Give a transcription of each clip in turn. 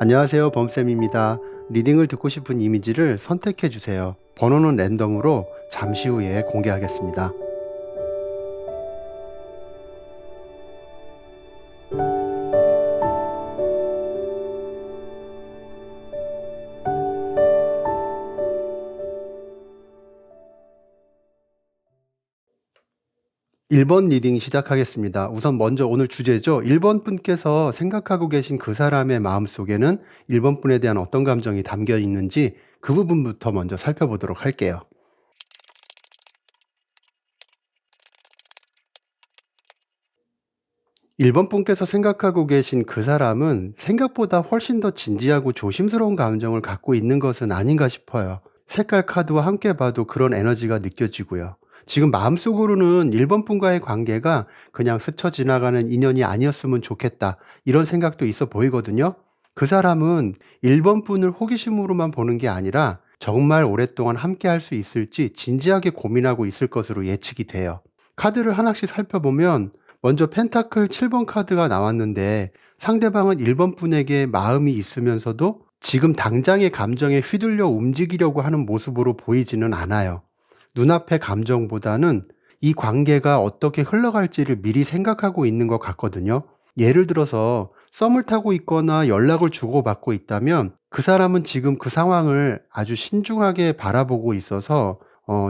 안녕하세요, 범쌤입니다. 리딩을 듣고 싶은 이미지를 선택해 주세요. 번호는 랜덤으로 잠시 후에 공개하겠습니다. 일 번 리딩 시작하겠습니다. 우선 먼저 오늘 주제죠. 1번 분께서 생각하고 계신 그 사람의 마음속에는 1번 분에 대한 어떤 감정이 담겨 있는지 그 부분부터 먼저 살펴보도록 할게요. 1번 분께서 생각하고 계신 그 사람은 생각보다 훨씬 더 진지하고 조심스러운 감정을 갖고 있는 것은 아닌가 싶어요. 색깔 카드와 함께 봐도 그런 에너지가 느껴지고요. 지금 마음속으로는 1번 분과의 관계가 그냥 스쳐 지나가는 인연이 아니었으면 좋겠다, 이런 생각도 있어 보이거든요. 그 사람은 1번 분을 호기심으로만 보는 게 아니라 정말 오랫동안 함께 할 수 있을지 진지하게 고민하고 있을 것으로 예측이 돼요. 카드를 하나씩 살펴보면 먼저 펜타클 7번 카드가 나왔는데, 상대방은 1번 분에게 마음이 있으면서도 지금 당장의 감정에 휘둘려 움직이려고 하는 모습으로 보이지는 않아요. 눈앞의 감정보다는 이 관계가 어떻게 흘러갈지를 미리 생각하고 있는 것 같거든요. 예를 들어서 썸을 타고 있거나 연락을 주고받고 있다면 그 사람은 지금 그 상황을 아주 신중하게 바라보고 있어서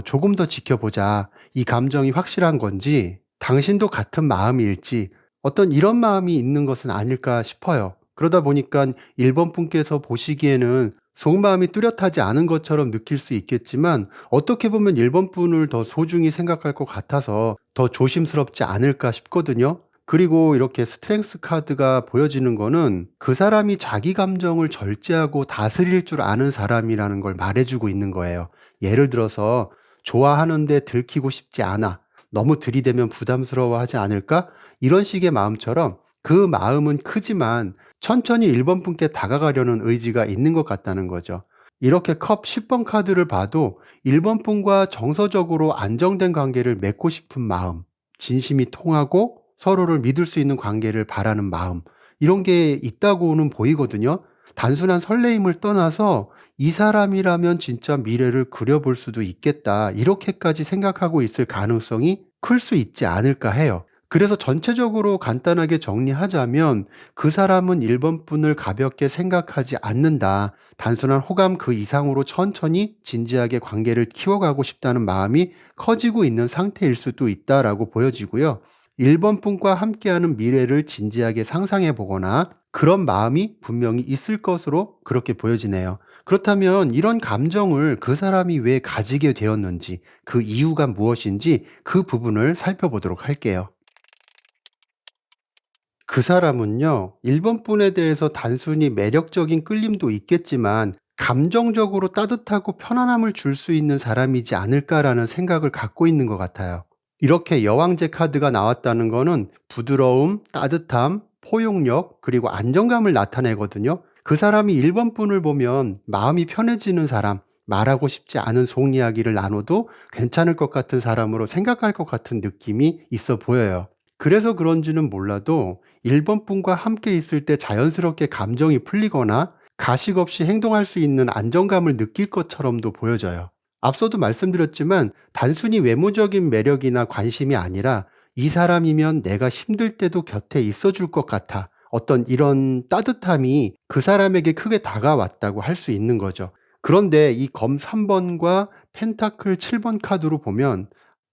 조금 더 지켜보자, 이 감정이 확실한 건지 당신도 같은 마음일지 어떤 이런 마음이 있는 것은 아닐까 싶어요. 그러다 보니까 1번 분께서 보시기에는 속마음이 뚜렷하지 않은 것처럼 느낄 수 있겠지만, 어떻게 보면 1번 분을 더 소중히 생각할 것 같아서 더 조심스럽지 않을까 싶거든요. 그리고 이렇게 스트렝스 카드가 보여지는 거는 그 사람이 자기 감정을 절제하고 다스릴 줄 아는 사람이라는 걸 말해주고 있는 거예요. 예를 들어서 좋아하는데 들키고 싶지 않아, 너무 들이대면 부담스러워하지 않을까? 이런 식의 마음처럼 그 마음은 크지만 천천히 1번 분께 다가가려는 의지가 있는 것 같다는 거죠. 이렇게 컵 10번 카드를 봐도 1번 분과 정서적으로 안정된 관계를 맺고 싶은 마음, 진심이 통하고 서로를 믿을 수 있는 관계를 바라는 마음, 이런 게 있다고는 보이거든요. 단순한 설레임을 떠나서 이 사람이라면 진짜 미래를 그려볼 수도 있겠다, 이렇게까지 생각하고 있을 가능성이 클 수 있지 않을까 해요. 그래서 전체적으로 간단하게 정리하자면 그 사람은 1번 분을 가볍게 생각하지 않는다, 단순한 호감 그 이상으로 천천히 진지하게 관계를 키워가고 싶다는 마음이 커지고 있는 상태일 수도 있다라고 보여지고요. 1번 분과 함께하는 미래를 진지하게 상상해 보거나 그런 마음이 분명히 있을 것으로 그렇게 보여지네요. 그렇다면 이런 감정을 그 사람이 왜 가지게 되었는지, 그 이유가 무엇인지 그 부분을 살펴보도록 할게요. 그 사람은요, 1번 분에 대해서 단순히 매력적인 끌림도 있겠지만 감정적으로 따뜻하고 편안함을 줄 수 있는 사람이지 않을까라는 생각을 갖고 있는 것 같아요. 이렇게 여왕제 카드가 나왔다는 거는 부드러움, 따뜻함, 포용력, 그리고 안정감을 나타내거든요. 그 사람이 1번 분을 보면 마음이 편해지는 사람, 말하고 싶지 않은 속 이야기를 나눠도 괜찮을 것 같은 사람으로 생각할 것 같은 느낌이 있어 보여요. 그래서 그런지는 몰라도 1번 분과 함께 있을 때 자연스럽게 감정이 풀리거나 가식 없이 행동할 수 있는 안정감을 느낄 것처럼도 보여져요. 앞서도 말씀드렸지만 단순히 외모적인 매력이나 관심이 아니라 이 사람이면 내가 힘들 때도 곁에 있어 줄 것 같아, 어떤 이런 따뜻함이 그 사람에게 크게 다가왔다고 할 수 있는 거죠. 그런데 이 검 3번과 펜타클 7번 카드로 보면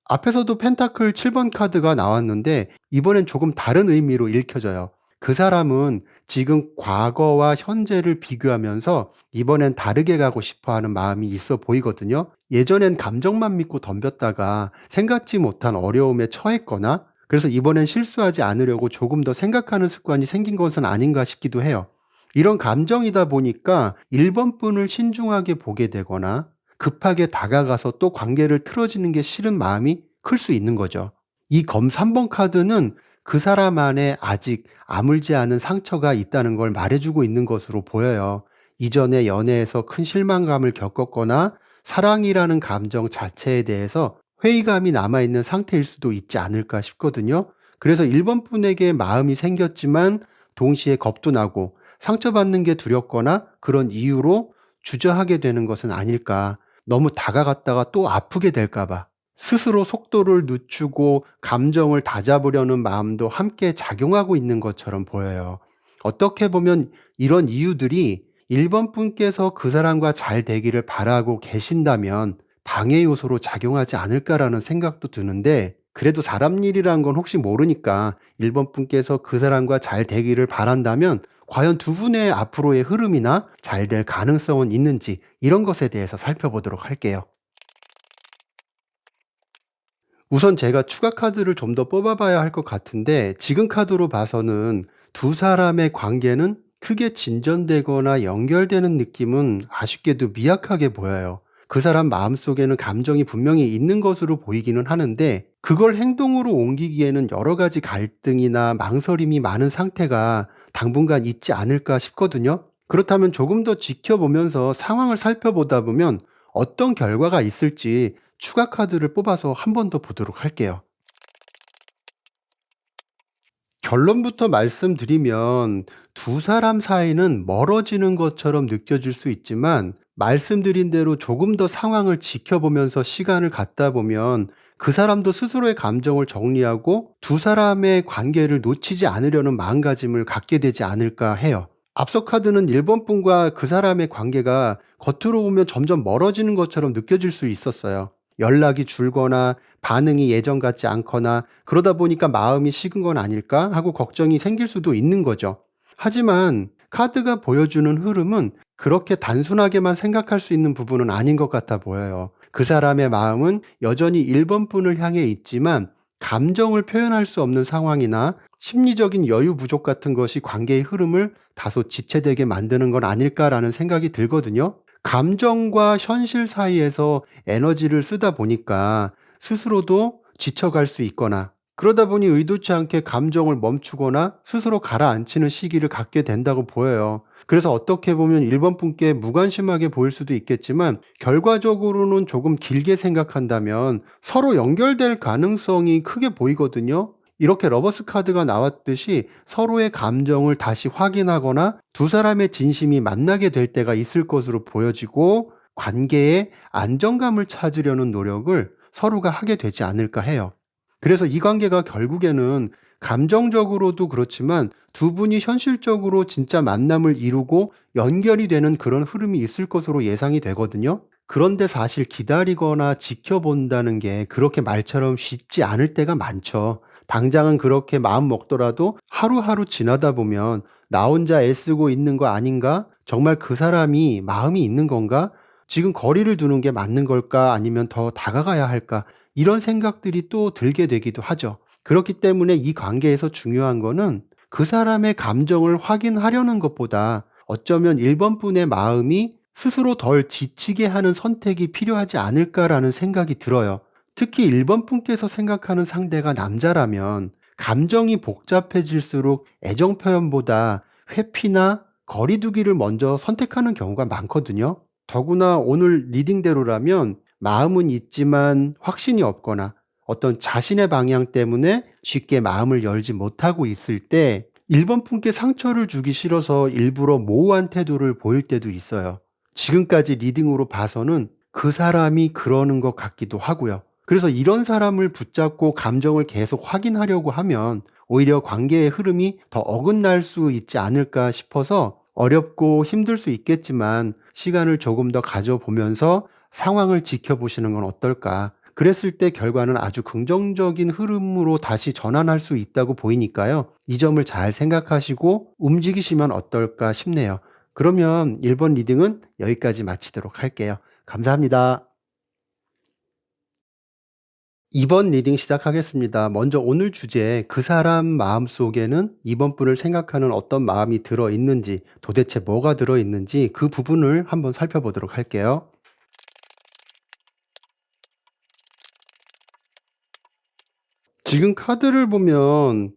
앞에서도 펜타클 7번 카드가 나왔는데 이번엔 조금 다른 의미로 읽혀져요. 그 사람은 지금 과거와 현재를 비교하면서 이번엔 다르게 가고 싶어 하는 마음이 있어 보이거든요. 예전엔 감정만 믿고 덤볐다가 생각지 못한 어려움에 처했거나, 그래서 이번엔 실수하지 않으려고 조금 더 생각하는 습관이 생긴 것은 아닌가 싶기도 해요. 이런 감정이다 보니까 1번 분을 신중하게 보게 되거나 급하게 다가가서 또 관계를 틀어지는 게 싫은 마음이 클 수 있는 거죠. 이 검 3번 카드는 그 사람 안에 아직 아물지 않은 상처가 있다는 걸 말해주고 있는 것으로 보여요. 이전에 연애에서 큰 실망감을 겪었거나 사랑이라는 감정 자체에 대해서 회의감이 남아있는 상태일 수도 있지 않을까 싶거든요. 그래서 1번 분에게 마음이 생겼지만 동시에 겁도 나고 상처받는 게 두렵거나 그런 이유로 주저하게 되는 것은 아닐까. 너무 다가갔다가 또 아프게 될까 봐. 스스로 속도를 늦추고 감정을 다잡으려는 마음도 함께 작용하고 있는 것처럼 보여요. 어떻게 보면 이런 이유들이 1번 분께서 그 사람과 잘 되기를 바라고 계신다면 방해 요소로 작용하지 않을까라는 생각도 드는데, 그래도 사람 일이란 건 혹시 모르니까 1번 분께서 그 사람과 잘 되기를 바란다면 과연 두 분의 앞으로의 흐름이나 잘 될 가능성은 있는지, 이런 것에 대해서 살펴보도록 할게요. 우선 제가 추가 카드를 좀 더 뽑아봐야 할 것 같은데, 지금 카드로 봐서는 두 사람의 관계는 크게 진전되거나 연결되는 느낌은 아쉽게도 미약하게 보여요. 그 사람 마음속에는 감정이 분명히 있는 것으로 보이기는 하는데, 그걸 행동으로 옮기기에는 여러 가지 갈등이나 망설임이 많은 상태가 당분간 있지 않을까 싶거든요. 그렇다면 조금 더 지켜보면서 상황을 살펴보다 보면 어떤 결과가 있을지 추가 카드를 뽑아서 한 번 더 보도록 할게요. 결론부터 말씀드리면 두 사람 사이는 멀어지는 것처럼 느껴질 수 있지만, 말씀드린 대로 조금 더 상황을 지켜보면서 시간을 갖다 보면 그 사람도 스스로의 감정을 정리하고 두 사람의 관계를 놓치지 않으려는 마음가짐을 갖게 되지 않을까 해요. 앞서 카드는 1번 분과 그 사람의 관계가 겉으로 보면 점점 멀어지는 것처럼 느껴질 수 있었어요. 연락이 줄거나 반응이 예전 같지 않거나 그러다 보니까 마음이 식은 건 아닐까 하고 걱정이 생길 수도 있는 거죠. 하지만 카드가 보여주는 흐름은 그렇게 단순하게만 생각할 수 있는 부분은 아닌 것 같아 보여요. 그 사람의 마음은 여전히 1번 분을 향해 있지만 감정을 표현할 수 없는 상황이나 심리적인 여유 부족 같은 것이 관계의 흐름을 다소 지체되게 만드는 건 아닐까라는 생각이 들거든요. 감정과 현실 사이에서 에너지를 쓰다 보니까 스스로도 지쳐갈 수 있거나, 그러다 보니 의도치 않게 감정을 멈추거나 스스로 가라앉히는 시기를 갖게 된다고 보여요. 그래서 어떻게 보면 1번 분께 무관심하게 보일 수도 있겠지만, 결과적으로는 조금 길게 생각한다면 서로 연결될 가능성이 크게 보이거든요. 이렇게 러버스 카드가 나왔듯이 서로의 감정을 다시 확인하거나 두 사람의 진심이 만나게 될 때가 있을 것으로 보여지고, 관계에 안정감을 찾으려는 노력을 서로가 하게 되지 않을까 해요. 그래서 이 관계가 결국에는 감정적으로도 그렇지만 두 분이 현실적으로 진짜 만남을 이루고 연결이 되는 그런 흐름이 있을 것으로 예상이 되거든요. 그런데 사실 기다리거나 지켜본다는 게 그렇게 말처럼 쉽지 않을 때가 많죠. 당장은 그렇게 마음 먹더라도 하루하루 지나다 보면 나 혼자 애쓰고 있는 거 아닌가? 정말 그 사람이 마음이 있는 건가? 지금 거리를 두는 게 맞는 걸까? 아니면 더 다가가야 할까? 이런 생각들이 또 들게 되기도 하죠. 그렇기 때문에 이 관계에서 중요한 거는 그 사람의 감정을 확인하려는 것보다 어쩌면 1번 분의 마음이 스스로 덜 지치게 하는 선택이 필요하지 않을까라는 생각이 들어요. 특히 1번 분께서 생각하는 상대가 남자라면 감정이 복잡해질수록 애정 표현보다 회피나 거리두기를 먼저 선택하는 경우가 많거든요. 더구나 오늘 리딩대로라면 마음은 있지만 확신이 없거나 어떤 자신의 방향 때문에 쉽게 마음을 열지 못하고 있을 때 1번 분께 상처를 주기 싫어서 일부러 모호한 태도를 보일 때도 있어요. 지금까지 리딩으로 봐서는 그 사람이 그러는 것 같기도 하고요. 그래서 이런 사람을 붙잡고 감정을 계속 확인하려고 하면 오히려 관계의 흐름이 더 어긋날 수 있지 않을까 싶어서, 어렵고 힘들 수 있겠지만 시간을 조금 더 가져보면서 상황을 지켜보시는 건 어떨까. 그랬을 때 결과는 아주 긍정적인 흐름으로 다시 전환할 수 있다고 보이니까요. 이 점을 잘 생각하시고 움직이시면 어떨까 싶네요. 그러면 1번 리딩은 여기까지 마치도록 할게요. 감사합니다. 2번 리딩 시작하겠습니다. 먼저 오늘 주제, 그 사람 마음속에는 2번 분을 생각하는 어떤 마음이 들어있는지, 도대체 뭐가 들어있는지 그 부분을 한번 살펴보도록 할게요. 지금 카드를 보면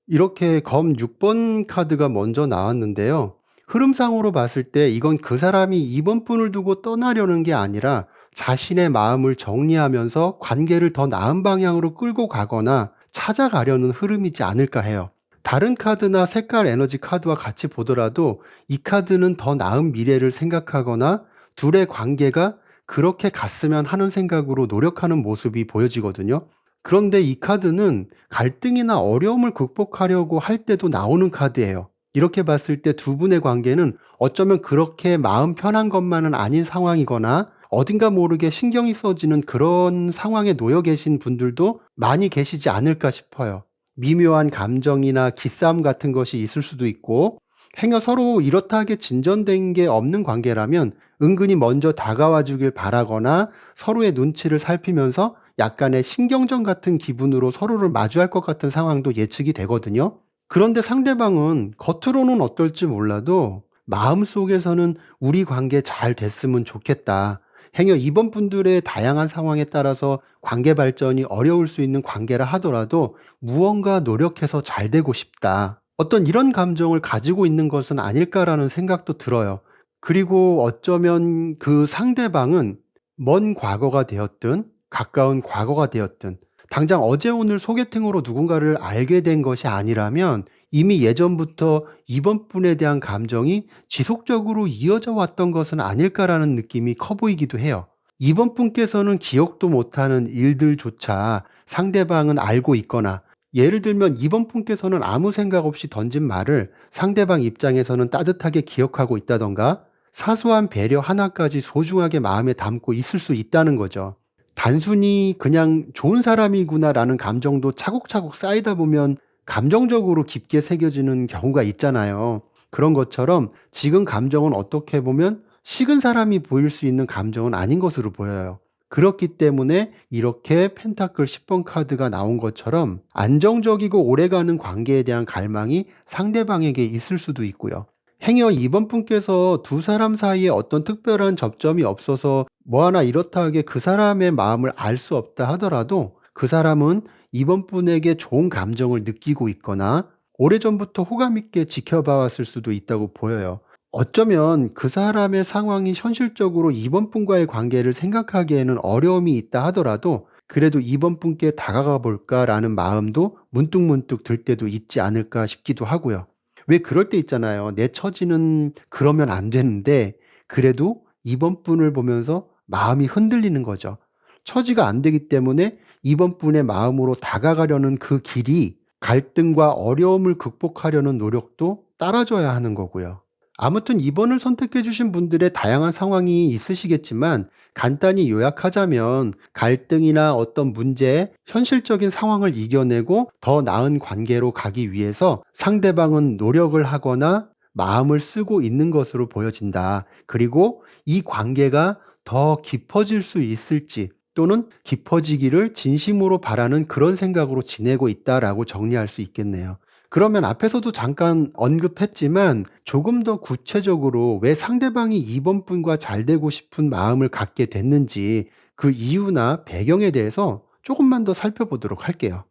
이렇게 검 6번 카드가 먼저 나왔는데요. 흐름상으로 봤을 때 이건 그 사람이 2번 분을 두고 떠나려는 게 아니라 자신의 마음을 정리하면서 관계를 더 나은 방향으로 끌고 가거나 찾아가려는 흐름이지 않을까 해요. 다른 카드나 색깔 에너지 카드와 같이 보더라도 이 카드는 더 나은 미래를 생각하거나 둘의 관계가 그렇게 갔으면 하는 생각으로 노력하는 모습이 보여지거든요. 그런데 이 카드는 갈등이나 어려움을 극복하려고 할 때도 나오는 카드예요. 이렇게 봤을 때 두 분의 관계는 어쩌면 그렇게 마음 편한 것만은 아닌 상황이거나 어딘가 모르게 신경이 써지는 그런 상황에 놓여 계신 분들도 많이 계시지 않을까 싶어요. 미묘한 감정이나 기싸움 같은 것이 있을 수도 있고, 행여 서로 이렇다 하게 진전된 게 없는 관계라면 은근히 먼저 다가와 주길 바라거나 서로의 눈치를 살피면서 약간의 신경전 같은 기분으로 서로를 마주할 것 같은 상황도 예측이 되거든요. 그런데 상대방은 겉으로는 어떨지 몰라도 마음속에서는 우리 관계 잘 됐으면 좋겠다. 행여 이번 분들의 다양한 상황에 따라서 관계 발전이 어려울 수 있는 관계라 하더라도 무언가 노력해서 잘 되고 싶다. 어떤 이런 감정을 가지고 있는 것은 아닐까라는 생각도 들어요. 그리고 어쩌면 그 상대방은 먼 과거가 되었든 가까운 과거가 되었든 당장 어제 오늘 소개팅으로 누군가를 알게 된 것이 아니라면 이미 예전부터 이번 분에 대한 감정이 지속적으로 이어져 왔던 것은 아닐까라는 느낌이 커 보이기도 해요. 이번 분께서는 기억도 못하는 일들조차 상대방은 알고 있거나, 예를 들면 이번 분께서는 아무 생각 없이 던진 말을 상대방 입장에서는 따뜻하게 기억하고 있다던가 사소한 배려 하나까지 소중하게 마음에 담고 있을 수 있다는 거죠. 단순히 그냥 좋은 사람이구나라는 감정도 차곡차곡 쌓이다 보면 감정적으로 깊게 새겨지는 경우가 있잖아요. 그런 것처럼 지금 감정은 어떻게 보면 식은 사람이 보일 수 있는 감정은 아닌 것으로 보여요. 그렇기 때문에 이렇게 펜타클 10번 카드가 나온 것처럼 안정적이고 오래가는 관계에 대한 갈망이 상대방에게 있을 수도 있고요. 행여 이번 분께서 두 사람 사이에 어떤 특별한 접점이 없어서 뭐 하나 이렇다 하게 그 사람의 마음을 알 수 없다 하더라도 그 사람은 이번 분에게 좋은 감정을 느끼고 있거나 오래전부터 호감 있게 지켜봐 왔을 수도 있다고 보여요. 어쩌면 그 사람의 상황이 현실적으로 이번 분과의 관계를 생각하기에는 어려움이 있다 하더라도 그래도 이번 분께 다가가 볼까라는 마음도 문득문득 들 때도 있지 않을까 싶기도 하고요. 왜 그럴 때 있잖아요. 내 처지는 그러면 안 되는데 그래도 이번 분을 보면서 마음이 흔들리는 거죠. 처지가 안 되기 때문에 이번 분의 마음으로 다가가려는 그 길이 갈등과 어려움을 극복하려는 노력도 따라줘야 하는 거고요. 아무튼 이번을 선택해 주신 분들의 다양한 상황이 있으시겠지만 간단히 요약하자면 갈등이나 어떤 문제, 현실적인 상황을 이겨내고 더 나은 관계로 가기 위해서 상대방은 노력을 하거나 마음을 쓰고 있는 것으로 보여진다. 그리고 이 관계가 더 깊어질 수 있을지 또는 깊어지기를 진심으로 바라는 그런 생각으로 지내고 있다라고 정리할 수 있겠네요. 그러면 앞에서도 잠깐 언급했지만 조금 더 구체적으로 왜 상대방이 이번 분과 잘 되고 싶은 마음을 갖게 됐는지 그 이유나 배경에 대해서 조금만 더 살펴보도록 할게요.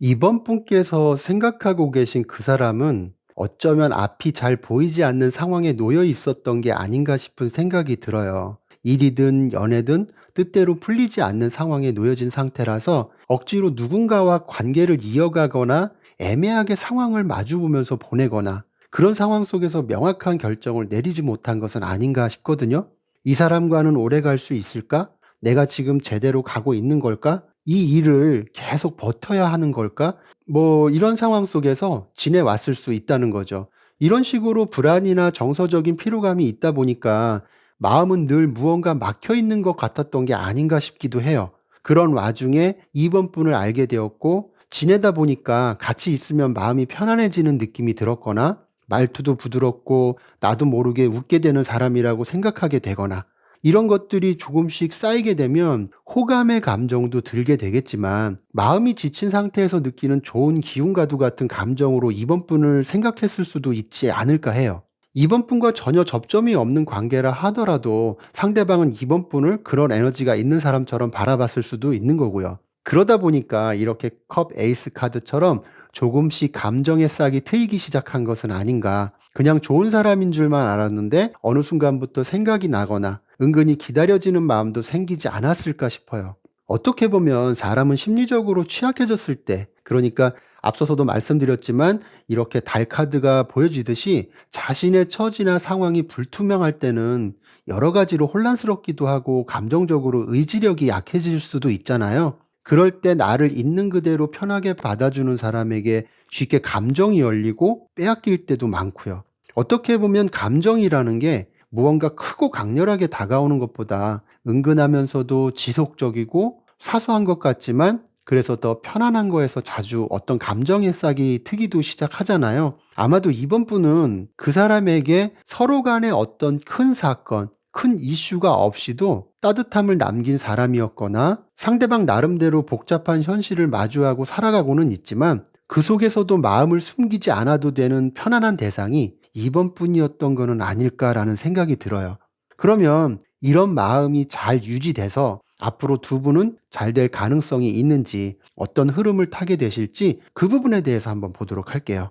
이번 분께서 생각하고 계신 그 사람은 어쩌면 앞이 잘 보이지 않는 상황에 놓여 있었던 게 아닌가 싶은 생각이 들어요. 일이든 연애든 뜻대로 풀리지 않는 상황에 놓여진 상태라서 억지로 누군가와 관계를 이어가거나 애매하게 상황을 마주보면서 보내거나 그런 상황 속에서 명확한 결정을 내리지 못한 것은 아닌가 싶거든요. 이 사람과는 오래 갈 수 있을까? 내가 지금 제대로 가고 있는 걸까? 이 일을 계속 버텨야 하는 걸까? 뭐 이런 상황 속에서 지내왔을 수 있다는 거죠. 이런 식으로 불안이나 정서적인 피로감이 있다 보니까 마음은 늘 무언가 막혀 있는 것 같았던 게 아닌가 싶기도 해요. 그런 와중에 이번 분을 알게 되었고 지내다 보니까 같이 있으면 마음이 편안해지는 느낌이 들었거나 말투도 부드럽고 나도 모르게 웃게 되는 사람이라고 생각하게 되거나 이런 것들이 조금씩 쌓이게 되면 호감의 감정도 들게 되겠지만 마음이 지친 상태에서 느끼는 좋은 기운과도 같은 감정으로 이번 분을 생각했을 수도 있지 않을까 해요. 이번 분과 전혀 접점이 없는 관계라 하더라도 상대방은 이번 분을 그런 에너지가 있는 사람처럼 바라봤을 수도 있는 거고요. 그러다 보니까 이렇게 컵 에이스 카드처럼 조금씩 감정의 싹이 트이기 시작한 것은 아닌가. 그냥 좋은 사람인 줄만 알았는데 어느 순간부터 생각이 나거나 은근히 기다려지는 마음도 생기지 않았을까 싶어요. 어떻게 보면 사람은 심리적으로 취약해졌을 때, 그러니까 앞서서도 말씀드렸지만 이렇게 달 카드가 보여지듯이 자신의 처지나 상황이 불투명할 때는 여러 가지로 혼란스럽기도 하고 감정적으로 의지력이 약해질 수도 있잖아요. 그럴 때 나를 있는 그대로 편하게 받아주는 사람에게 쉽게 감정이 열리고 빼앗길 때도 많고요. 어떻게 보면 감정이라는 게 무언가 크고 강렬하게 다가오는 것보다 은근하면서도 지속적이고 사소한 것 같지만 그래서 더 편안한 거에서 자주 어떤 감정의 싹이 트기도 시작하잖아요. 아마도 이번 분은 그 사람에게 서로 간에 어떤 큰 사건, 큰 이슈가 없이도 따뜻함을 남긴 사람이었거나 상대방 나름대로 복잡한 현실을 마주하고 살아가고는 있지만 그 속에서도 마음을 숨기지 않아도 되는 편안한 대상이 이번 분이었던 거는 아닐까라는 생각이 들어요. 그러면 이런 마음이 잘 유지돼서 앞으로 두 분은 잘 될 가능성이 있는지, 어떤 흐름을 타게 되실지 그 부분에 대해서 한번 보도록 할게요.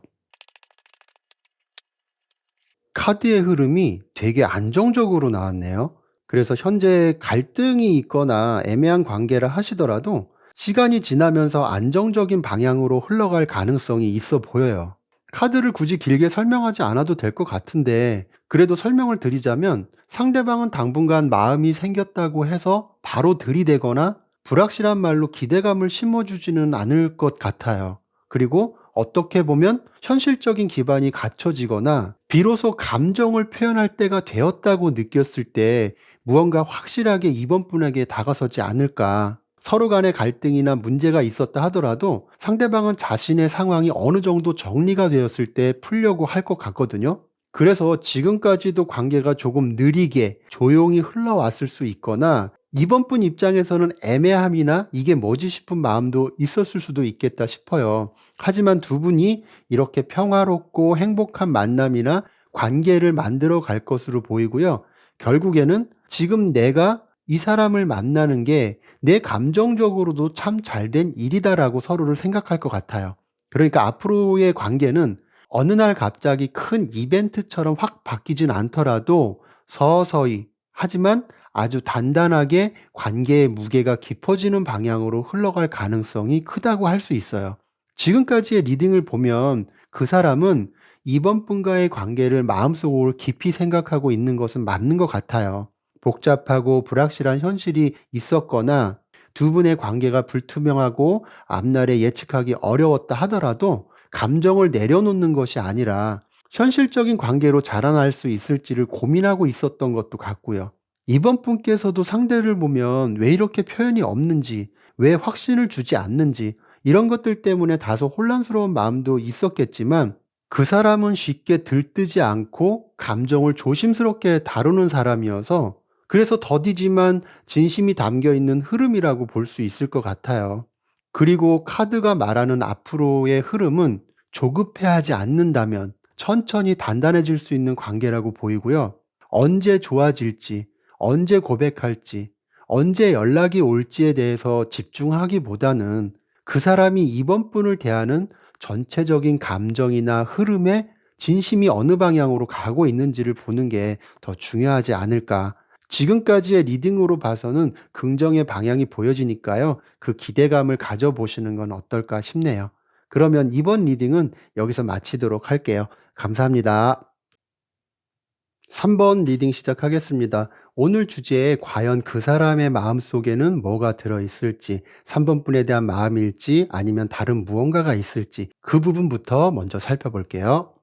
카드의 흐름이 되게 안정적으로 나왔네요. 그래서 현재 갈등이 있거나 애매한 관계를 하시더라도 시간이 지나면서 안정적인 방향으로 흘러갈 가능성이 있어 보여요. 카드를 굳이 길게 설명하지 않아도 될 것 같은데, 그래도 설명을 드리자면 상대방은 당분간 마음이 생겼다고 해서 바로 들이대거나 불확실한 말로 기대감을 심어주지는 않을 것 같아요. 그리고 어떻게 보면 현실적인 기반이 갖춰지거나 비로소 감정을 표현할 때가 되었다고 느꼈을 때 무언가 확실하게 이번 분에게 다가서지 않을까. 서로 간의 갈등이나 문제가 있었다 하더라도 상대방은 자신의 상황이 어느 정도 정리가 되었을 때 풀려고 할 것 같거든요. 그래서 지금까지도 관계가 조금 느리게 조용히 흘러왔을 수 있거나 이번 분 입장에서는 애매함이나 이게 뭐지 싶은 마음도 있었을 수도 있겠다 싶어요. 하지만 두 분이 이렇게 평화롭고 행복한 만남이나 관계를 만들어 갈 것으로 보이고요. 결국에는 지금 내가 이 사람을 만나는 게 내 감정적으로도 참 잘된 일이다라고 서로를 생각할 것 같아요. 그러니까 앞으로의 관계는 어느 날 갑자기 큰 이벤트처럼 확 바뀌진 않더라도 서서히, 하지만 아주 단단하게 관계의 무게가 깊어지는 방향으로 흘러갈 가능성이 크다고 할 수 있어요. 지금까지의 리딩을 보면 그 사람은 이번 분과의 관계를 마음속으로 깊이 생각하고 있는 것은 맞는 것 같아요. 복잡하고 불확실한 현실이 있었거나 두 분의 관계가 불투명하고 앞날에 예측하기 어려웠다 하더라도 감정을 내려놓는 것이 아니라 현실적인 관계로 자라날 수 있을지를 고민하고 있었던 것도 같고요. 이번 분께서도 상대를 보면 왜 이렇게 표현이 없는지, 왜 확신을 주지 않는지 이런 것들 때문에 다소 혼란스러운 마음도 있었겠지만 그 사람은 쉽게 들뜨지 않고 감정을 조심스럽게 다루는 사람이어서 그래서 더디지만 진심이 담겨 있는 흐름이라고 볼 수 있을 것 같아요. 그리고 카드가 말하는 앞으로의 흐름은 조급해하지 않는다면 천천히 단단해질 수 있는 관계라고 보이고요. 언제 좋아질지, 언제 고백할지, 언제 연락이 올지에 대해서 집중하기보다는 그 사람이 이번 분을 대하는 전체적인 감정이나 흐름에 진심이 어느 방향으로 가고 있는지를 보는 게 더 중요하지 않을까. 지금까지의 리딩으로 봐서는 긍정의 방향이 보여지니까요. 그 기대감을 가져보시는 건 어떨까 싶네요. 그러면 이번 리딩은 여기서 마치도록 할게요. 감사합니다. 3번 리딩 시작하겠습니다. 오늘 주제에 과연 그 사람의 마음속에는 뭐가 들어있을지, 3번 분에 대한 마음일지 아니면 다른 무언가가 있을지 그 부분부터 먼저 살펴볼게요.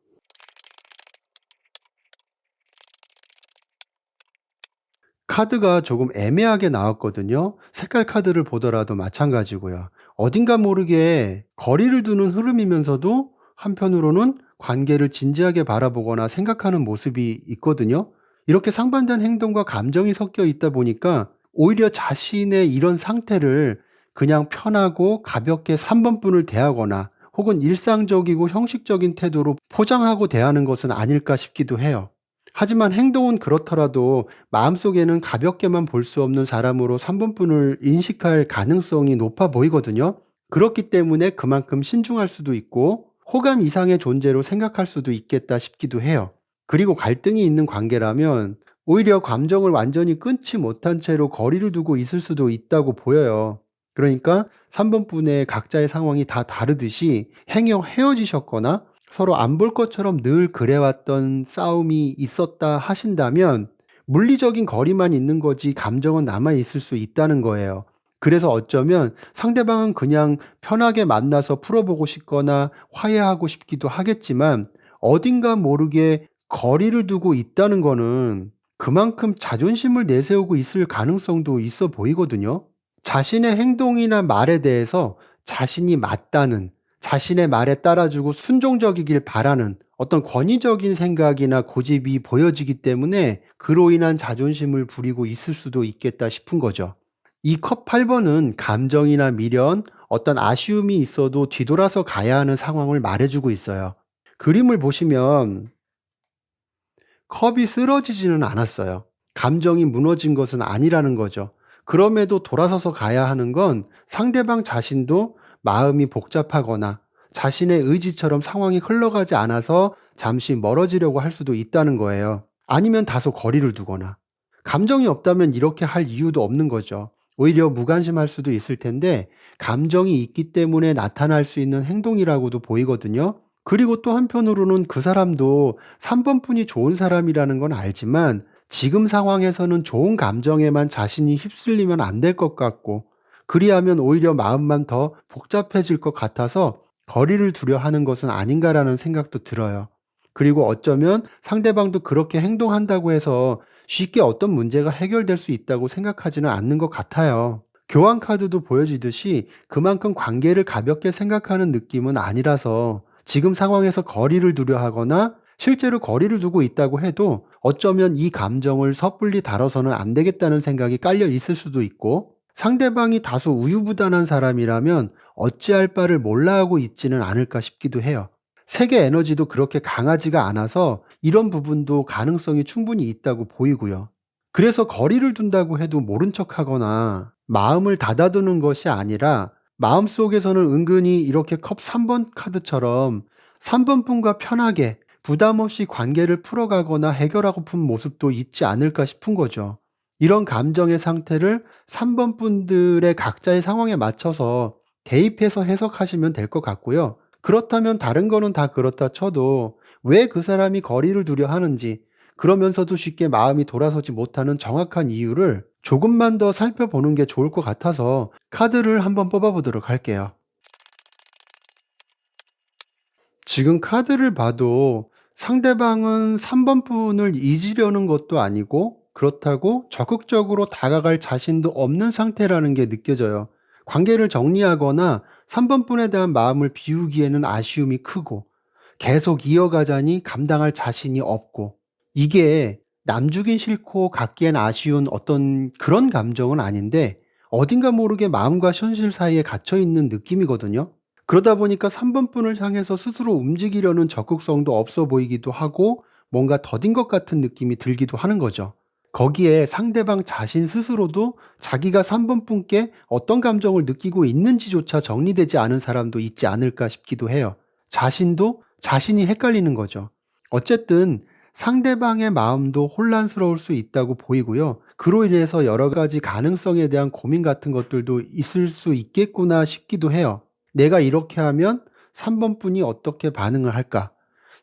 카드가 조금 애매하게 나왔거든요. 색깔 카드를 보더라도 마찬가지고요. 어딘가 모르게 거리를 두는 흐름이면서도 한편으로는 관계를 진지하게 바라보거나 생각하는 모습이 있거든요. 이렇게 상반된 행동과 감정이 섞여 있다 보니까 오히려 자신의 이런 상태를 그냥 편하고 가볍게 3번 분을 대하거나 혹은 일상적이고 형식적인 태도로 포장하고 대하는 것은 아닐까 싶기도 해요. 하지만 행동은 그렇더라도 마음속에는 가볍게만 볼 수 없는 사람으로 3번 분을 인식할 가능성이 높아 보이거든요. 그렇기 때문에 그만큼 신중할 수도 있고 호감 이상의 존재로 생각할 수도 있겠다 싶기도 해요. 그리고 갈등이 있는 관계라면 오히려 감정을 완전히 끊지 못한 채로 거리를 두고 있을 수도 있다고 보여요. 그러니까 3번 분의 각자의 상황이 다 다르듯이 헤어지셨거나 서로 안 볼 것처럼 늘 그래왔던 싸움이 있었다 하신다면 물리적인 거리만 있는 거지 감정은 남아 있을 수 있다는 거예요. 그래서 어쩌면 상대방은 그냥 편하게 만나서 풀어보고 싶거나 화해하고 싶기도 하겠지만 어딘가 모르게 거리를 두고 있다는 거는 그만큼 자존심을 내세우고 있을 가능성도 있어 보이거든요. 자신의 행동이나 말에 대해서 자신이 맞다는, 자신의 말에 따라주고 순종적이길 바라는 어떤 권위적인 생각이나 고집이 보여지기 때문에 그로 인한 자존심을 부리고 있을 수도 있겠다 싶은 거죠. 이 컵 8번은 감정이나 미련, 어떤 아쉬움이 있어도 뒤돌아서 가야 하는 상황을 말해주고 있어요. 그림을 보시면 컵이 쓰러지지는 않았어요. 감정이 무너진 것은 아니라는 거죠. 그럼에도 돌아서서 가야 하는 건 상대방 자신도 마음이 복잡하거나 자신의 의지처럼 상황이 흘러가지 않아서 잠시 멀어지려고 할 수도 있다는 거예요. 아니면 다소 거리를 두거나. 감정이 없다면 이렇게 할 이유도 없는 거죠. 오히려 무관심할 수도 있을 텐데 감정이 있기 때문에 나타날 수 있는 행동이라고도 보이거든요. 그리고 또 한편으로는 그 사람도 3번 분이 좋은 사람이라는 건 알지만 지금 상황에서는 좋은 감정에만 자신이 휩쓸리면 안 될 것 같고 그리하면 오히려 마음만 더 복잡해질 것 같아서 거리를 두려 하는 것은 아닌가라는 생각도 들어요. 그리고 어쩌면 상대방도 그렇게 행동한다고 해서 쉽게 어떤 문제가 해결될 수 있다고 생각하지는 않는 것 같아요. 교환 카드도 보여지듯이 그만큼 관계를 가볍게 생각하는 느낌은 아니라서 지금 상황에서 거리를 두려 하거나 실제로 거리를 두고 있다고 해도 어쩌면 이 감정을 섣불리 다뤄서는 안 되겠다는 생각이 깔려 있을 수도 있고 상대방이 다소 우유부단한 사람이라면 어찌할 바를 몰라 하고 있지는 않을까 싶기도 해요. 세계 에너지도 그렇게 강하지가 않아서 이런 부분도 가능성이 충분히 있다고 보이고요. 그래서 거리를 둔다고 해도 모른 척 하거나 마음을 닫아두는 것이 아니라 마음속에서는 은근히 이렇게 컵 3번 카드처럼 3번 분과 편하게 부담 없이 관계를 풀어가거나 해결하고픈 모습도 있지 않을까 싶은 거죠. 이런 감정의 상태를 3번 분들의 각자의 상황에 맞춰서 대입해서 해석하시면 될 것 같고요. 그렇다면 다른 거는 다 그렇다 쳐도 왜 그 사람이 거리를 두려 하는지 그러면서도 쉽게 마음이 돌아서지 못하는 정확한 이유를 조금만 더 살펴보는 게 좋을 것 같아서 카드를 한번 뽑아보도록 할게요. 지금 카드를 봐도 상대방은 3번 분을 잊으려는 것도 아니고 그렇다고 적극적으로 다가갈 자신도 없는 상태라는 게 느껴져요. 관계를 정리하거나 3번 분에 대한 마음을 비우기에는 아쉬움이 크고 계속 이어가자니 감당할 자신이 없고 이게 남주긴 싫고 갖기엔 아쉬운 어떤 그런 감정은 아닌데 어딘가 모르게 마음과 현실 사이에 갇혀 있는 느낌이거든요. 그러다 보니까 3번 분을 향해서 스스로 움직이려는 적극성도 없어 보이기도 하고 뭔가 더딘 것 같은 느낌이 들기도 하는 거죠. 거기에 상대방 자신 스스로도 자기가 3번 분께 어떤 감정을 느끼고 있는지조차 정리되지 않은 사람도 있지 않을까 싶기도 해요. 자신도 자신이 헷갈리는 거죠. 어쨌든 상대방의 마음도 혼란스러울 수 있다고 보이고요. 그로 인해서 여러 가지 가능성에 대한 고민 같은 것들도 있을 수 있겠구나 싶기도 해요. 내가 이렇게 하면 3번 분이 어떻게 반응을 할까?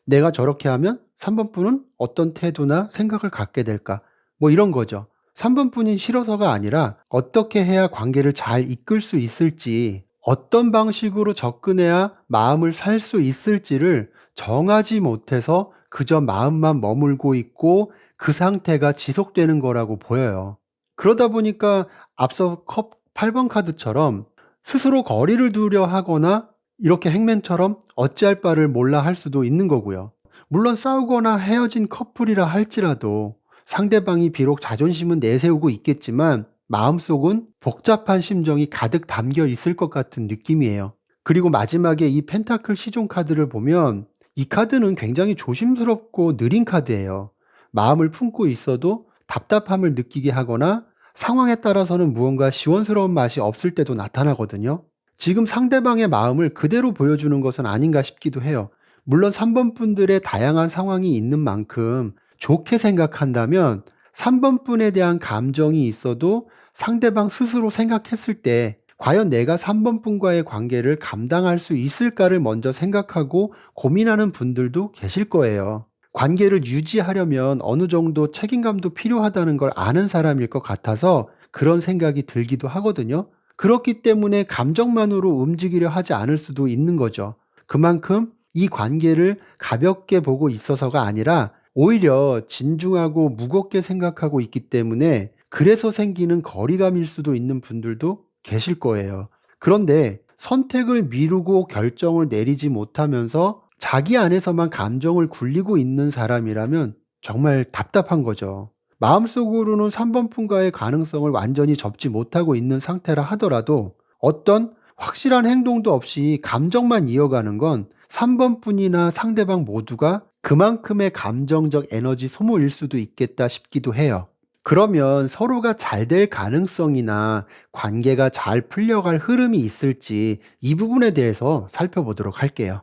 내가 저렇게 하면 3번 분은 어떤 태도나 생각을 갖게 될까? 뭐 이런 거죠. 3번 분이 싫어서가 아니라 어떻게 해야 관계를 잘 이끌 수 있을지, 어떤 방식으로 접근해야 마음을 살 수 있을지를 정하지 못해서 그저 마음만 머물고 있고 그 상태가 지속되는 거라고 보여요. 그러다 보니까 앞서 컵 8번 카드처럼 스스로 거리를 두려 하거나 이렇게 행맨처럼 어찌할 바를 몰라 할 수도 있는 거고요. 물론 싸우거나 헤어진 커플이라 할지라도 상대방이 비록 자존심은 내세우고 있겠지만 마음속은 복잡한 심정이 가득 담겨 있을 것 같은 느낌이에요. 그리고 마지막에 이 펜타클 시종 카드를 보면 이 카드는 굉장히 조심스럽고 느린 카드예요. 마음을 품고 있어도 답답함을 느끼게 하거나 상황에 따라서는 무언가 시원스러운 맛이 없을 때도 나타나거든요. 지금 상대방의 마음을 그대로 보여주는 것은 아닌가 싶기도 해요. 물론 3번 분들의 다양한 상황이 있는 만큼 좋게 생각한다면 3번 분에 대한 감정이 있어도 상대방 스스로 생각했을 때 과연 내가 3번 분과의 관계를 감당할 수 있을까를 먼저 생각하고 고민하는 분들도 계실 거예요. 관계를 유지하려면 어느 정도 책임감도 필요하다는 걸 아는 사람일 것 같아서 그런 생각이 들기도 하거든요. 그렇기 때문에 감정만으로 움직이려 하지 않을 수도 있는 거죠. 그만큼 이 관계를 가볍게 보고 있어서가 아니라 오히려 진중하고 무겁게 생각하고 있기 때문에 그래서 생기는 거리감일 수도 있는 분들도 계실 거예요. 그런데 선택을 미루고 결정을 내리지 못하면서 자기 안에서만 감정을 굴리고 있는 사람이라면 정말 답답한 거죠. 마음속으로는 3번 분과의 가능성을 완전히 접지 못하고 있는 상태라 하더라도 어떤 확실한 행동도 없이 감정만 이어가는 건 3번 분이나 상대방 모두가 그만큼의 감정적 에너지 소모일 수도 있겠다 싶기도 해요. 그러면 서로가 잘 될 가능성이나 관계가 잘 풀려갈 흐름이 있을지 이 부분에 대해서 살펴보도록 할게요.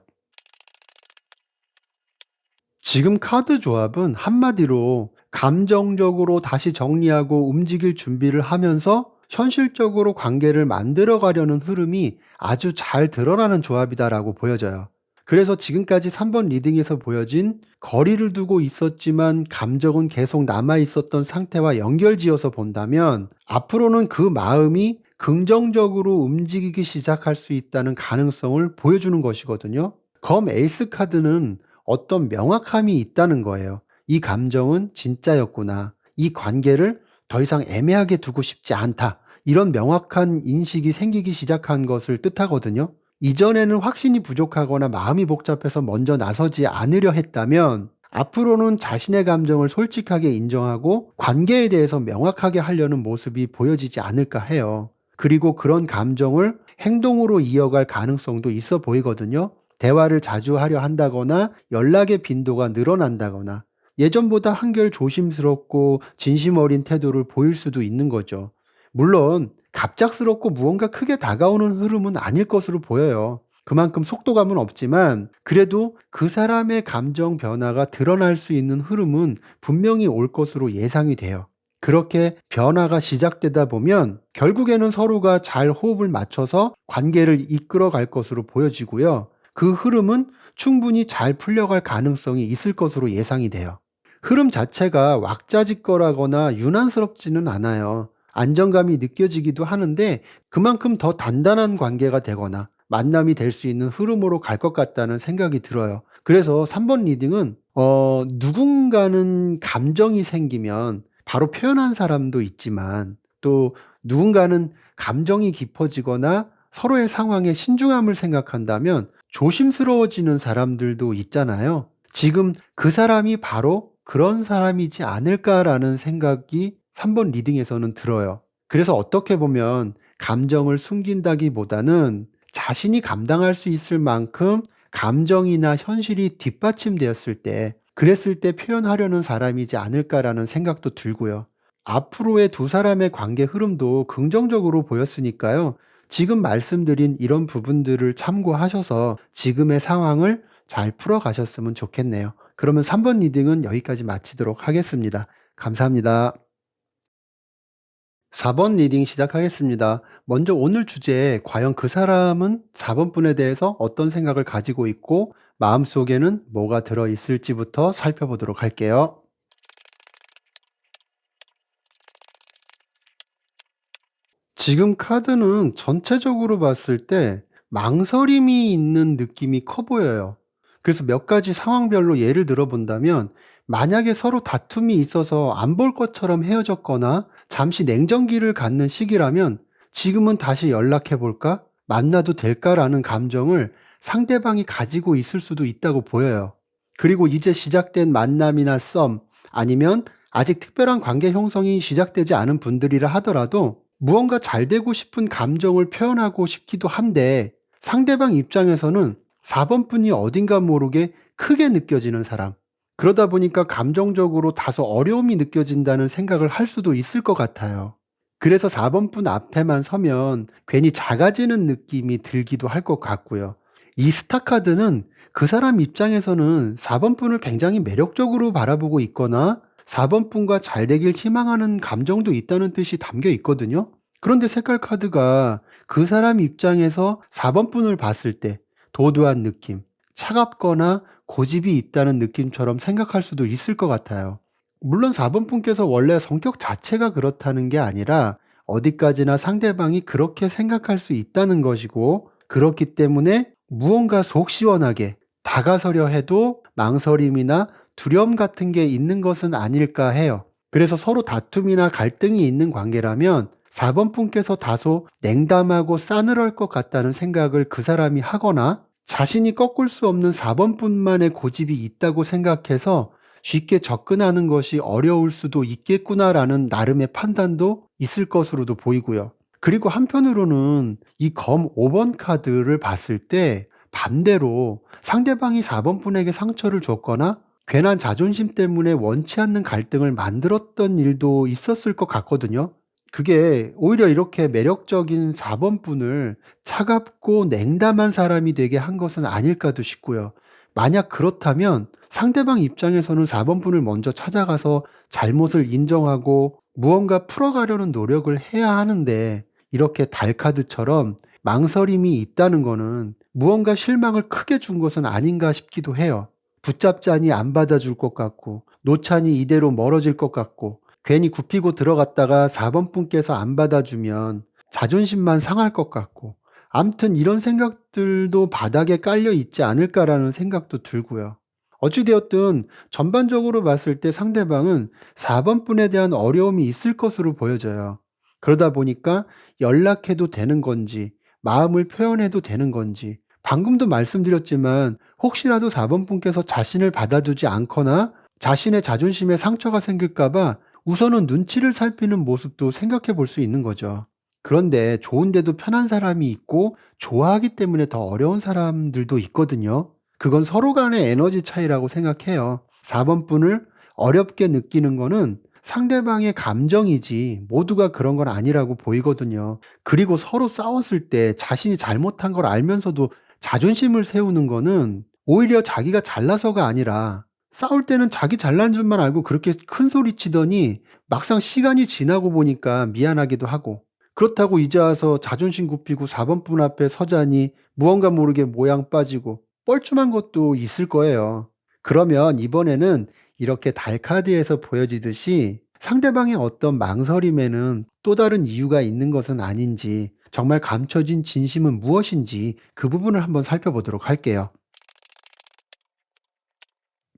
지금 카드 조합은 한마디로 감정적으로 다시 정리하고 움직일 준비를 하면서 현실적으로 관계를 만들어 가려는 흐름이 아주 잘 드러나는 조합이다라고 보여져요. 그래서 지금까지 3번 리딩에서 보여진 거리를 두고 있었지만 감정은 계속 남아 있었던 상태와 연결지어서 본다면 앞으로는 그 마음이 긍정적으로 움직이기 시작할 수 있다는 가능성을 보여주는 것이거든요. 검 에이스 카드는 어떤 명확함이 있다는 거예요. 이 감정은 진짜였구나. 이 관계를 더 이상 애매하게 두고 싶지 않다. 이런 명확한 인식이 생기기 시작한 것을 뜻하거든요. 이전에는 확신이 부족하거나 마음이 복잡해서 먼저 나서지 않으려 했다면 앞으로는 자신의 감정을 솔직하게 인정하고 관계에 대해서 명확하게 하려는 모습이 보여지지 않을까 해요. 그리고 그런 감정을 행동으로 이어갈 가능성도 있어 보이거든요. 대화를 자주 하려 한다거나 연락의 빈도가 늘어난다거나 예전보다 한결 조심스럽고 진심 어린 태도를 보일 수도 있는 거죠. 물론 갑작스럽고 무언가 크게 다가오는 흐름은 아닐 것으로 보여요. 그만큼 속도감은 없지만 그래도 그 사람의 감정 변화가 드러날 수 있는 흐름은 분명히 올 것으로 예상이 돼요. 그렇게 변화가 시작되다 보면 결국에는 서로가 잘 호흡을 맞춰서 관계를 이끌어 갈 것으로 보여지고요. 그 흐름은 충분히 잘 풀려갈 가능성이 있을 것으로 예상이 돼요. 흐름 자체가 왁자지껄하거나 유난스럽지는 않아요. 안정감이 느껴지기도 하는데 그만큼 더 단단한 관계가 되거나 만남이 될 수 있는 흐름으로 갈 것 같다는 생각이 들어요. 그래서 3번 리딩은 누군가는 감정이 생기면 바로 표현한 사람도 있지만 또 누군가는 감정이 깊어지거나 서로의 상황에 신중함을 생각한다면 조심스러워지는 사람들도 있잖아요. 지금 그 사람이 바로 그런 사람이지 않을까라는 생각이 3번 리딩에서는 들어요. 그래서 어떻게 보면 감정을 숨긴다기보다는 자신이 감당할 수 있을 만큼 감정이나 현실이 뒷받침되었을 때, 그랬을 때 표현하려는 사람이지 않을까라는 생각도 들고요. 앞으로의 두 사람의 관계 흐름도 긍정적으로 보였으니까요. 지금 말씀드린 이런 부분들을 참고하셔서 지금의 상황을 잘 풀어가셨으면 좋겠네요. 그러면 3번 리딩은 여기까지 마치도록 하겠습니다. 감사합니다. 4번 리딩 시작하겠습니다. 먼저 오늘 주제, 과연 그 사람은 4번 분에 대해서 어떤 생각을 가지고 있고 마음속에는 뭐가 들어있을지부터 살펴보도록 할게요. 지금 카드는 전체적으로 봤을 때 망설임이 있는 느낌이 커 보여요. 그래서 몇 가지 상황별로 예를 들어 본다면 만약에 서로 다툼이 있어서 안 볼 것처럼 헤어졌거나 잠시 냉정기를 갖는 시기라면 지금은 다시 연락해 볼까? 만나도 될까라는 감정을 상대방이 가지고 있을 수도 있다고 보여요. 그리고 이제 시작된 만남이나 썸 아니면 아직 특별한 관계 형성이 시작되지 않은 분들이라 하더라도 무언가 잘 되고 싶은 감정을 표현하고 싶기도 한데 상대방 입장에서는 4번 분이 어딘가 모르게 크게 느껴지는 사람. 그러다 보니까 감정적으로 다소 어려움이 느껴진다는 생각을 할 수도 있을 것 같아요. 그래서 4번 분 앞에만 서면 괜히 작아지는 느낌이 들기도 할 것 같고요. 이 스타카드는 그 사람 입장에서는 4번 분을 굉장히 매력적으로 바라보고 있거나 4번 분과 잘 되길 희망하는 감정도 있다는 뜻이 담겨 있거든요. 그런데 색깔 카드가 그 사람 입장에서 4번 분을 봤을 때 도도한 느낌, 차갑거나 고집이 있다는 느낌처럼 생각할 수도 있을 것 같아요. 물론 4번 분께서 원래 성격 자체가 그렇다는 게 아니라 어디까지나 상대방이 그렇게 생각할 수 있다는 것이고, 그렇기 때문에 무언가 속 시원하게 다가서려 해도 망설임이나 두려움 같은 게 있는 것은 아닐까 해요. 그래서 서로 다툼이나 갈등이 있는 관계라면 4번 분께서 다소 냉담하고 싸늘할 것 같다는 생각을 그 사람이 하거나, 자신이 꺾을 수 없는 4번 분만의 고집이 있다고 생각해서 쉽게 접근하는 것이 어려울 수도 있겠구나라는 나름의 판단도 있을 것으로도 보이고요. 그리고 한편으로는 이 검 5번 카드를 봤을 때 반대로 상대방이 4번 분에게 상처를 줬거나 괜한 자존심 때문에 원치 않는 갈등을 만들었던 일도 있었을 것 같거든요. 그게 오히려 이렇게 매력적인 4번 분을 차갑고 냉담한 사람이 되게 한 것은 아닐까도 싶고요. 만약 그렇다면 상대방 입장에서는 4번 분을 먼저 찾아가서 잘못을 인정하고 무언가 풀어가려는 노력을 해야 하는데, 이렇게 달카드처럼 망설임이 있다는 거는 무언가 실망을 크게 준 것은 아닌가 싶기도 해요. 붙잡자니 안 받아줄 것 같고, 놓자니 이대로 멀어질 것 같고, 괜히 굽히고 들어갔다가 4번 분께서 안 받아주면 자존심만 상할 것 같고, 암튼 이런 생각들도 바닥에 깔려 있지 않을까라는 생각도 들고요. 어찌되었든 전반적으로 봤을 때 상대방은 4번 분에 대한 어려움이 있을 것으로 보여져요. 그러다 보니까 연락해도 되는 건지, 마음을 표현해도 되는 건지, 방금도 말씀드렸지만 혹시라도 4번 분께서 자신을 받아주지 않거나 자신의 자존심에 상처가 생길까봐 우선은 눈치를 살피는 모습도 생각해 볼 수 있는 거죠. 그런데 좋은데도 편한 사람이 있고 좋아하기 때문에 더 어려운 사람들도 있거든요. 그건 서로 간의 에너지 차이라고 생각해요. 4번 분을 어렵게 느끼는 거는 상대방의 감정이지 모두가 그런 건 아니라고 보이거든요. 그리고 서로 싸웠을 때 자신이 잘못한 걸 알면서도 자존심을 세우는 거는 오히려 자기가 잘나서가 아니라, 싸울 때는 자기 잘난 줄만 알고 그렇게 큰 소리 치더니 막상 시간이 지나고 보니까 미안하기도 하고, 그렇다고 이제 와서 자존심 굽히고 4번 분 앞에 서자니 무언가 모르게 모양 빠지고 뻘쭘한 것도 있을 거예요. 그러면 이번에는 이렇게 달카드에서 보여지듯이 상대방의 어떤 망설임에는 또 다른 이유가 있는 것은 아닌지, 정말 감춰진 진심은 무엇인지 그 부분을 한번 살펴보도록 할게요.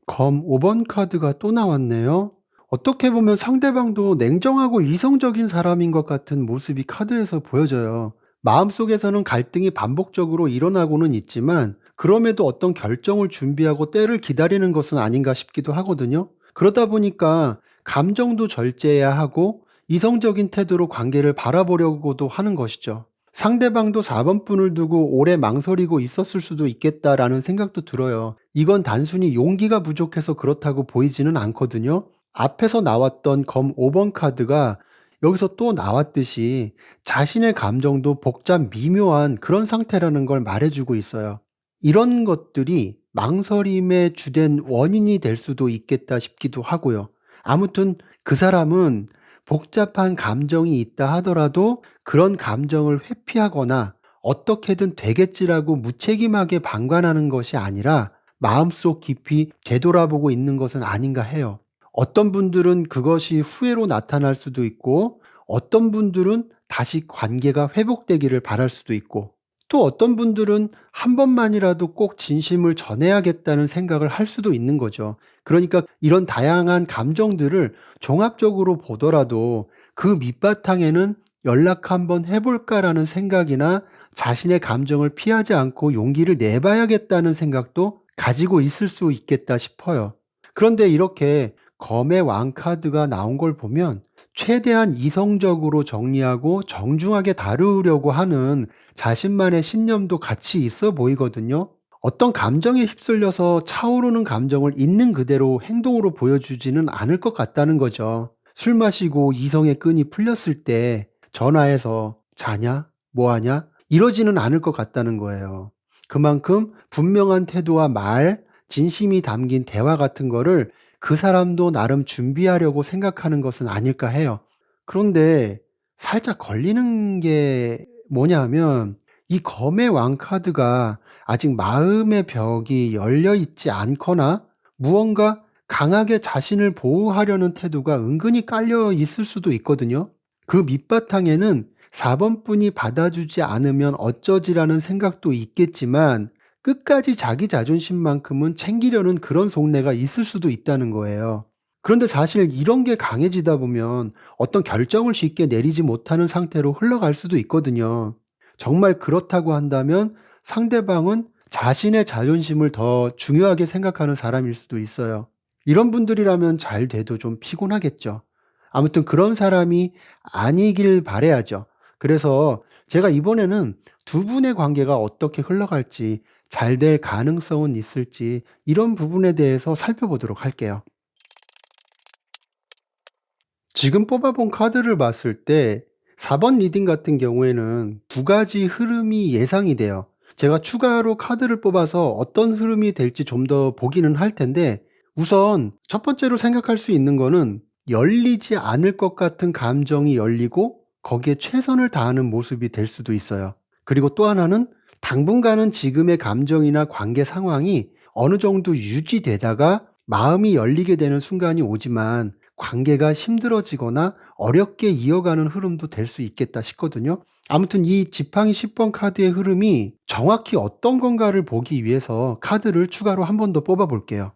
검 5번 카드가 또 나왔네요. 어떻게 보면 상대방도 냉정하고 이성적인 사람인 것 같은 모습이 카드에서 보여져요. 마음속에서는 갈등이 반복적으로 일어나고는 있지만 그럼에도 어떤 결정을 준비하고 때를 기다리는 것은 아닌가 싶기도 하거든요. 그러다 보니까 감정도 절제해야 하고 이성적인 태도로 관계를 바라보려고도 하는 것이죠. 상대방도 4번 분을 두고 오래 망설이고 있었을 수도 있겠다라는 생각도 들어요. 이건 단순히 용기가 부족해서 그렇다고 보이지는 않거든요. 앞에서 나왔던 검 5번 카드가 여기서 또 나왔듯이 자신의 감정도 복잡 미묘한 그런 상태라는 걸 말해주고 있어요. 이런 것들이 망설임의 주된 원인이 될 수도 있겠다 싶기도 하고요. 아무튼 그 사람은 복잡한 감정이 있다 하더라도 그런 감정을 회피하거나 어떻게든 되겠지라고 무책임하게 방관하는 것이 아니라 마음속 깊이 되돌아보고 있는 것은 아닌가 해요. 어떤 분들은 그것이 후회로 나타날 수도 있고, 어떤 분들은 다시 관계가 회복되기를 바랄 수도 있고, 또 어떤 분들은 한 번만이라도 꼭 진심을 전해야겠다는 생각을 할 수도 있는 거죠. 그러니까 이런 다양한 감정들을 종합적으로 보더라도 그 밑바탕에는 연락 한번 해볼까라는 생각이나 자신의 감정을 피하지 않고 용기를 내봐야겠다는 생각도 가지고 있을 수 있겠다 싶어요. 그런데 이렇게 검의 왕 카드가 나온 걸 보면 최대한 이성적으로 정리하고 정중하게 다루려고 하는 자신만의 신념도 같이 있어 보이거든요. 어떤 감정에 휩쓸려서 차오르는 감정을 있는 그대로 행동으로 보여주지는 않을 것 같다는 거죠. 술 마시고 이성의 끈이 풀렸을 때 전화해서 자냐? 뭐하냐? 이러지는 않을 것 같다는 거예요. 그만큼 분명한 태도와 말, 진심이 담긴 대화 같은 거를 그 사람도 나름 준비하려고 생각하는 것은 아닐까 해요. 그런데 살짝 걸리는 게 뭐냐면 이 검의 왕 카드가 아직 마음의 벽이 열려 있지 않거나 무언가 강하게 자신을 보호하려는 태도가 은근히 깔려 있을 수도 있거든요. 그 밑바탕에는 4번 분이 받아주지 않으면 어쩌지라는 생각도 있겠지만 끝까지 자기 자존심만큼은 챙기려는 그런 속내가 있을 수도 있다는 거예요. 그런데 사실 이런 게 강해지다 보면 어떤 결정을 쉽게 내리지 못하는 상태로 흘러갈 수도 있거든요. 정말 그렇다고 한다면 상대방은 자신의 자존심을 더 중요하게 생각하는 사람일 수도 있어요. 이런 분들이라면 잘 돼도 좀 피곤하겠죠. 아무튼 그런 사람이 아니길 바라야죠. 그래서 제가 이번에는 두 분의 관계가 어떻게 흘러갈지, 잘 될 가능성은 있을지 이런 부분에 대해서 살펴보도록 할게요. 지금 뽑아본 카드를 봤을 때 4번 리딩 같은 경우에는 두 가지 흐름이 예상이 돼요. 제가 추가로 카드를 뽑아서 어떤 흐름이 될지 좀 더 보기는 할 텐데, 우선 첫 번째로 생각할 수 있는 거는 열리지 않을 것 같은 감정이 열리고 거기에 최선을 다하는 모습이 될 수도 있어요. 그리고 또 하나는 당분간은 지금의 감정이나 관계 상황이 어느 정도 유지되다가 마음이 열리게 되는 순간이 오지만 관계가 힘들어지거나 어렵게 이어가는 흐름도 될 수 있겠다 싶거든요. 아무튼 이 지팡이 10번 카드의 흐름이 정확히 어떤 건가를 보기 위해서 카드를 추가로 한 번 더 뽑아 볼게요.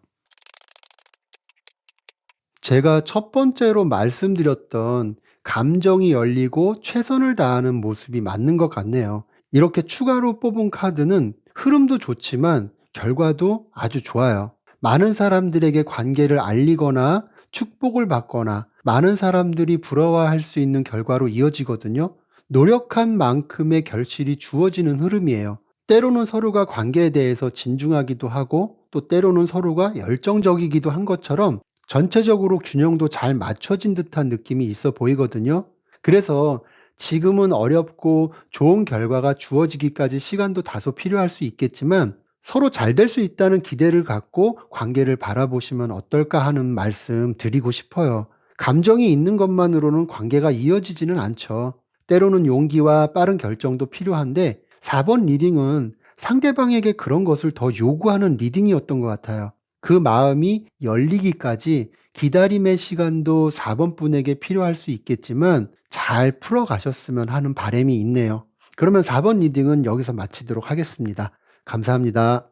제가 첫 번째로 말씀드렸던 감정이 열리고 최선을 다하는 모습이 맞는 것 같네요. 이렇게 추가로 뽑은 카드는 흐름도 좋지만 결과도 아주 좋아요. 많은 사람들에게 관계를 알리거나 축복을 받거나 많은 사람들이 부러워할 수 있는 결과로 이어지거든요. 노력한 만큼의 결실이 주어지는 흐름이에요. 때로는 서로가 관계에 대해서 진중하기도 하고 또 때로는 서로가 열정적이기도 한 것처럼 전체적으로 균형도 잘 맞춰진 듯한 느낌이 있어 보이거든요. 그래서 지금은 어렵고 좋은 결과가 주어지기까지 시간도 다소 필요할 수 있겠지만 서로 잘 될 수 있다는 기대를 갖고 관계를 바라보시면 어떨까 하는 말씀 드리고 싶어요. 감정이 있는 것만으로는 관계가 이어지지는 않죠. 때로는 용기와 빠른 결정도 필요한데 4번 리딩은 상대방에게 그런 것을 더 요구하는 리딩이었던 것 같아요. 그 마음이 열리기까지 기다림의 시간도 4번 분에게 필요할 수 있겠지만 잘 풀어가셨으면 하는 바람이 있네요. 그러면 4번 리딩은 여기서 마치도록 하겠습니다. 감사합니다.